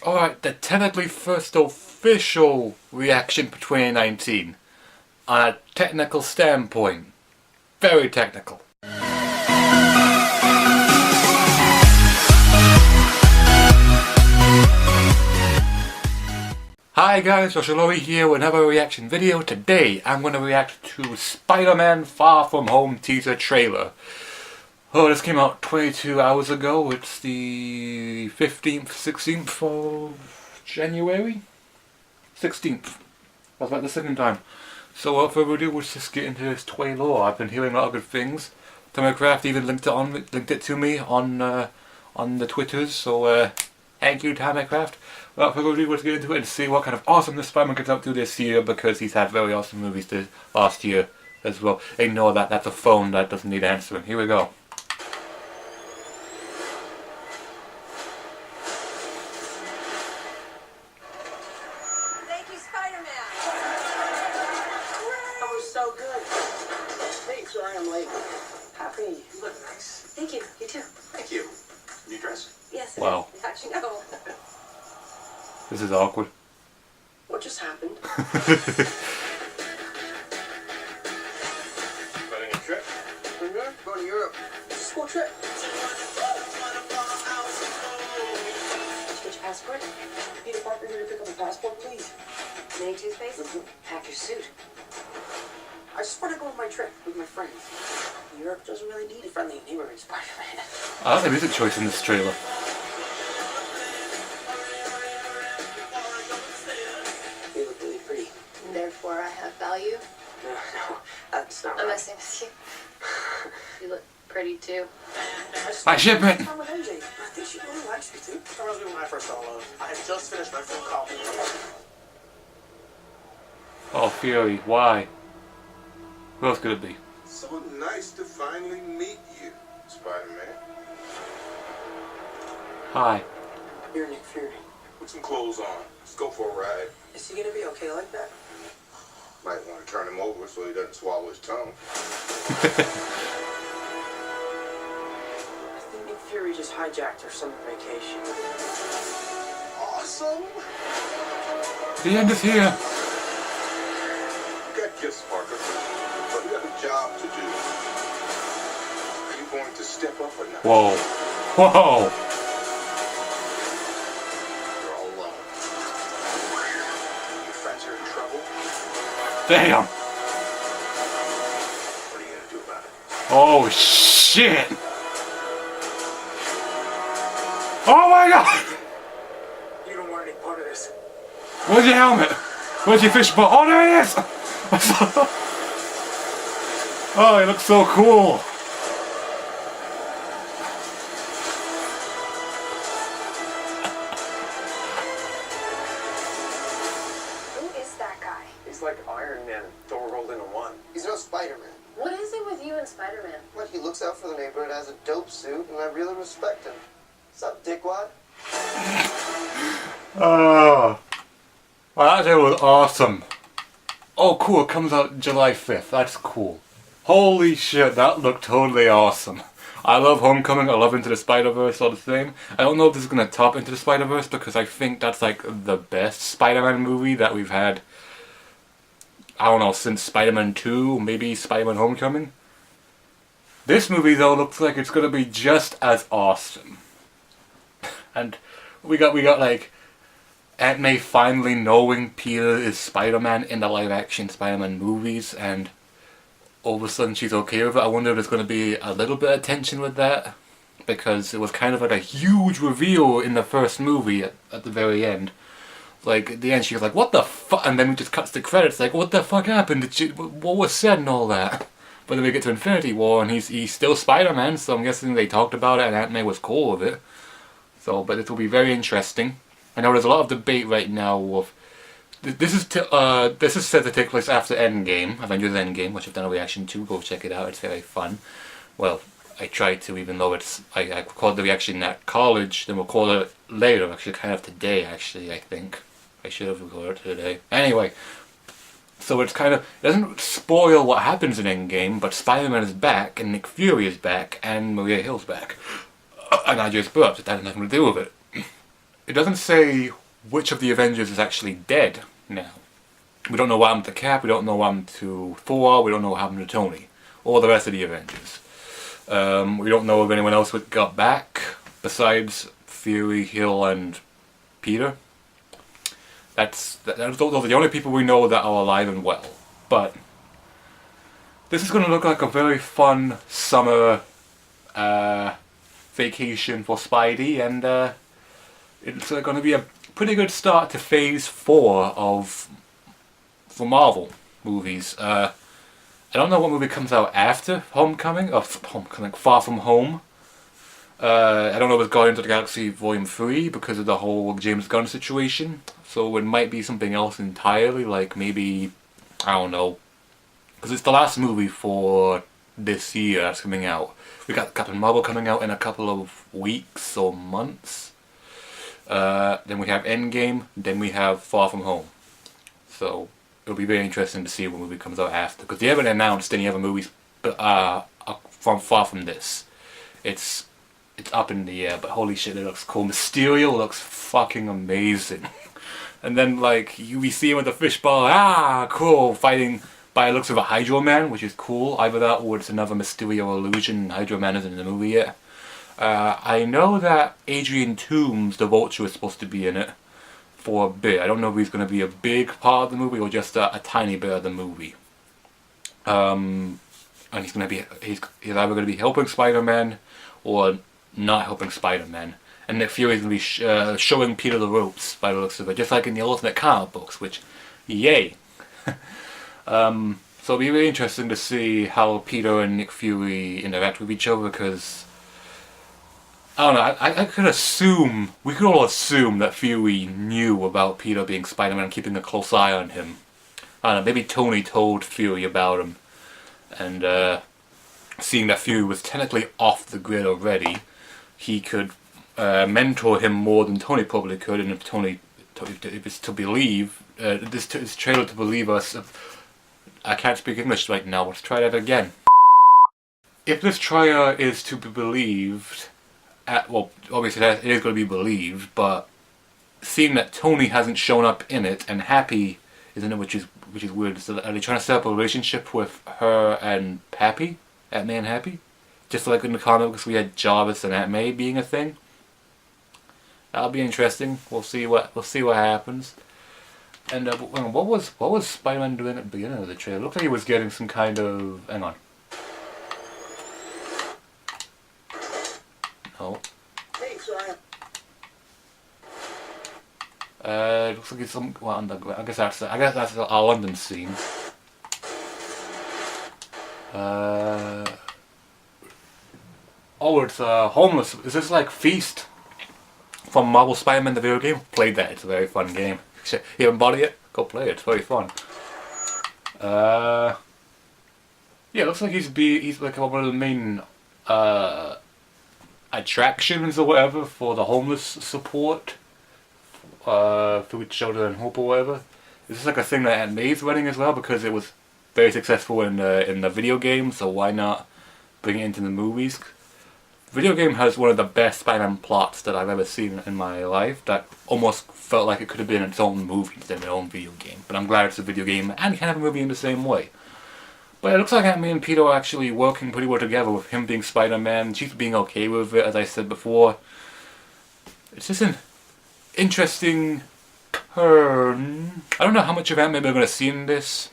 Alright, the technically first official reaction for 2019. On a technical standpoint. Very technical. Hi guys, Yoshinori here with another reaction video. Today I'm going to react to Spider-Man Far From Home teaser trailer. Oh, this came out 22 hours ago. It's the 15th, 16th of January? 16th. That's about the second time. So without further ado, let's just get into this trailer. I've been hearing a lot of good things. Tamacraft even linked it to me on the Twitters, so thank you, Tamacraft. Without further ado, let's get into it and see what kind of awesomeness Spider-Man gets up to this year, because he's had very awesome movies this last year as well. Ignore that, that's a phone that doesn't need answering. Here we go. Thank you, Spider-Man! That was so good. Hey, sorry I'm late. Happy. You look nice. Thank you. You too. Thank you. New dress? Yes. Wow. How'd you know? This is awkward. What just happened? Planning a trip? Going to Europe. School trip. Switch passport. Peter Parker here to pick up a passport, please. Any toothpaste? Pack your suit. I just want to go on my trip with my friends. Europe doesn't really need a friendly neighborhood Spider-Man. I like the music choice in this trailer. You look really pretty. Therefore, I have value. No, that's not I'm right. messing with you. You look pretty too. My shipment! I'm with MJ. I think she really likes me too. That reminds me when I first fell in love. I had just finished my film copy. Oh, Fury, why? Who else could it be? So nice to finally meet you, Spider-Man. Hi. You're Nick Fury. Put some clothes on. Let's go for a ride. Is he gonna be okay like that? Might want to turn him over so he doesn't swallow his tongue. I think Nick Fury just hijacked our summer vacation. Awesome! The end is here! You got gifts, Parker, but you have a job to do. Are you going to step up or not? Whoa. Whoa! You're all alone. Your friends are in trouble. Damn! What are you going to do about it? Oh shit! Oh my god! You don't want any part of this. Where's your helmet? Where's your fish bowl? Oh, there it is! Oh, he looks so cool! Who is that guy? He's like Iron Man and Thor rolled into one. He's no Spider-Man. What is it with you and Spider-Man? But he looks out for the neighborhood, has a dope suit, and I really respect him. What's up, dickwad? Oh. Well, that was awesome. Oh, cool, it comes out July 5th. That's cool. Holy shit, that looked totally awesome. I love Homecoming, I love Into the Spider-Verse all the same. I don't know if this is going to top Into the Spider-Verse, because I think that's like the best Spider-Man movie that we've had, I don't know, since Spider-Man 2, maybe Spider-Man Homecoming. This movie though looks like it's going to be just as awesome. And we got like Aunt May finally knowing Peter is Spider-Man in the live-action Spider-Man movies, and all of a sudden she's okay with it. I wonder if there's going to be a little bit of tension with that, because it was kind of like a huge reveal in the first movie at the very end. Like, at the end she was like, what the fuck? And then it just cuts the credits, like, what the fuck happened? What was said and all that? But then we get to Infinity War and he's still Spider-Man, so I'm guessing they talked about it and Aunt May was cool with it. So, but it will be very interesting. I know there's a lot of debate right now of this is said to take place after Endgame, Avengers Endgame, which I've done a reaction to. Go check it out; it's very fun. Well, I tried to, even though I recorded the reaction at college, then we'll call it later. Actually, kind of today. Actually, I think I should have recorded it today. Anyway, so it doesn't spoil what happens in Endgame, but Spider-Man is back, and Nick Fury is back, and Maria Hill's back. And I just burped. It had nothing to do with it. it doesn't say which of the Avengers is actually dead now. We don't know what happened to Cap, we don't know what happened to Thor, we don't know what happened to Tony, or the rest of the Avengers. We don't know if anyone else got back, besides Fury, Hill, and Peter. Those are the only people we know that are alive and well. But this is going to look like a very fun summer vacation for Spidey, and it's going to be a pretty good start to Phase 4 for Marvel movies. I don't know what movie comes out after Homecoming, or Far From Home. I don't know if it's Guardians of the Galaxy Volume 3 because of the whole James Gunn situation. So it might be something else entirely, like maybe, I don't know. Because it's the last movie for this year that's coming out. We got Captain Marvel coming out in a couple of weeks or months. Then we have Endgame, then we have Far From Home. So it'll be very interesting to see what movie comes out after. Because they haven't announced any other movies from far from this. It's up in the air, but holy shit, it looks cool. Mysterio looks fucking amazing. And then, like, we see him with the fishbowl, cool, fighting by the looks of a Hydro Man, which is cool. Either that or it's another Mysterio illusion. Hydro Man isn't in the movie yet. I know that Adrian Toomes, the Vulture, is supposed to be in it for a bit. I don't know if he's going to be a big part of the movie or just a tiny bit of the movie. And he's either going to be helping Spider-Man or not helping Spider-Man. And Nick Fury's going to be showing Peter the ropes by the looks of it, just like in the Ultimate comic books, which, yay! So it'll be really interesting to see how Peter and Nick Fury interact with each other, because I don't know, I could assume, we could all assume that Fury knew about Peter being Spider-Man and keeping a close eye on him. I don't know, maybe Tony told Fury about him, and seeing that Fury was technically off the grid already, he could mentor him more than Tony probably could, and if it's to believe, this trailer to believe us, I can't speak English right now, let's try that again. If this trailer is to be believed, well, obviously it is going to be believed, but seeing that Tony hasn't shown up in it, and Happy is in it, which is weird, so are they trying to set up a relationship with her and Happy? Aunt May and Happy? Just like in the comics we had Jarvis and Aunt May being a thing. That'll be interesting. We'll see what happens. And what was Spider-Man doing at the beginning of the trailer? It looked like he was getting some kind of, hang on. No. Hey, so It looks like it's some. Well, I guess that's our London scene. Oh, it's Homeless. Is this like Feast from Marvel Spider-Man the video game? Played that. It's a very fun game. You haven't bought it yet? Go play it. It's very fun. Yeah, it looks like he's like one of the main attractions or whatever for the homeless support through Children and Hope or whatever. This is like a thing that Aunt May's running as well, because it was very successful in the video game, so why not bring it into the movies? Video game has one of the best Spider-Man plots that I've ever seen in my life, that almost felt like it could have been its own movie instead of its own video game. But I'm glad it's a video game, and you can have a movie in the same way. But it looks like Aunt May and Peter are actually working pretty well together, with him being Spider-Man, she's being okay with it, as I said before. It's just an interesting turn. I don't know how much of Aunt May we're going to see in this.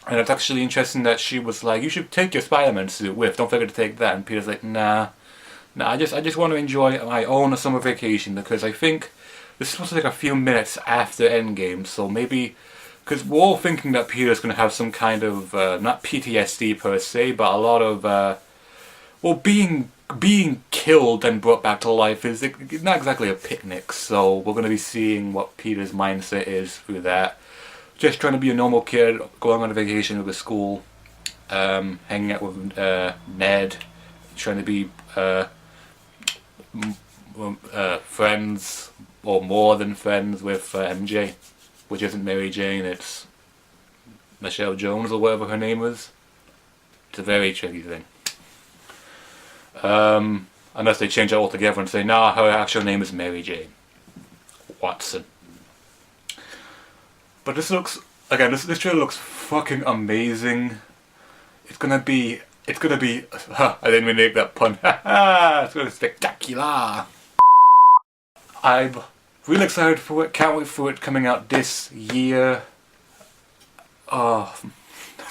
And it's actually interesting that she was like, you should take your Spider-Man suit with, don't forget to take that. And Peter's like, nah, I just want to enjoy my own summer vacation, because I think this is supposed to take a few minutes after Endgame, so maybe, because we're all thinking that Peter's going to have some kind of, not PTSD per se, but a lot of, well, being killed and brought back to life is not exactly a picnic, so we're going to be seeing what Peter's mindset is through that. Just trying to be a normal kid, going on a vacation with the school, hanging out with Ned, trying to be friends, or more than friends, with MJ, which isn't Mary Jane, it's Michelle Jones or whatever her name is. It's a very tricky thing. Unless they change it altogether and say, nah, her actual name is Mary Jane. Watson. But this looks, again, this trailer looks fucking amazing. It's gonna be, I didn't even make that pun. It's gonna be spectacular. I'm really excited for it, can't wait for it coming out this year. Oh,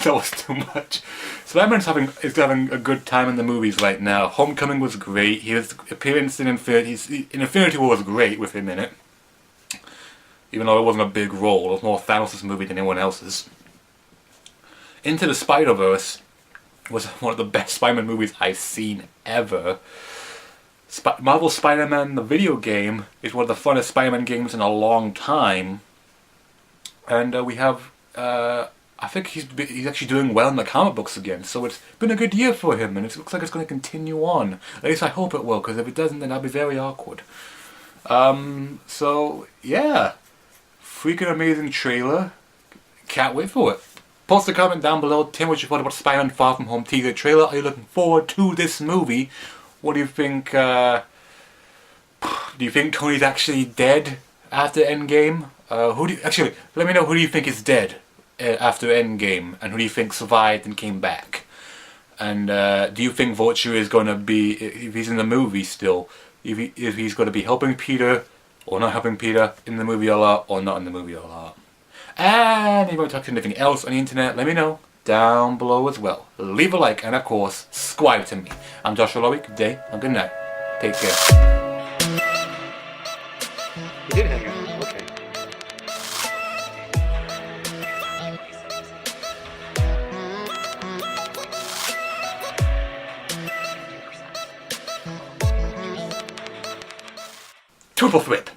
that was too much. Spider-Man's is having a good time in the movies right now. Homecoming was great. His appearance in Infinity War was great with him in it. Even though it wasn't a big role, it was more Thanos' movie than anyone else's. Into the Spider-Verse was one of the best Spider-Man movies I've seen ever. Marvel Spider-Man, the video game, is one of the funnest Spider-Man games in a long time. And we have, I think he's actually doing well in the comic books again. So it's been a good year for him, and it looks like it's going to continue on. At least I hope it will, because if it doesn't, then that'll be very awkward. So, yeah. Freaking amazing trailer. Can't wait for it. Post a comment down below. Tell me what you thought about Spider-Man Far From Home teaser trailer. Are you looking forward to this movie? What do you think? Do you think Tony's actually dead after Endgame? Actually, let me know who do you think is dead after Endgame, and who do you think survived and came back? And do you think Vulture is going to be, if he's in the movie still, if he's going to be helping Peter or not helping Peter in the movie a lot, or not in the movie a lot? And if you want to talk to anything else on the internet, let me know down below as well. Leave a like, and of course, subscribe to me. I'm Joshua Lowy. Good day and good night. Take care. He did hang out. Okay. Triple threat.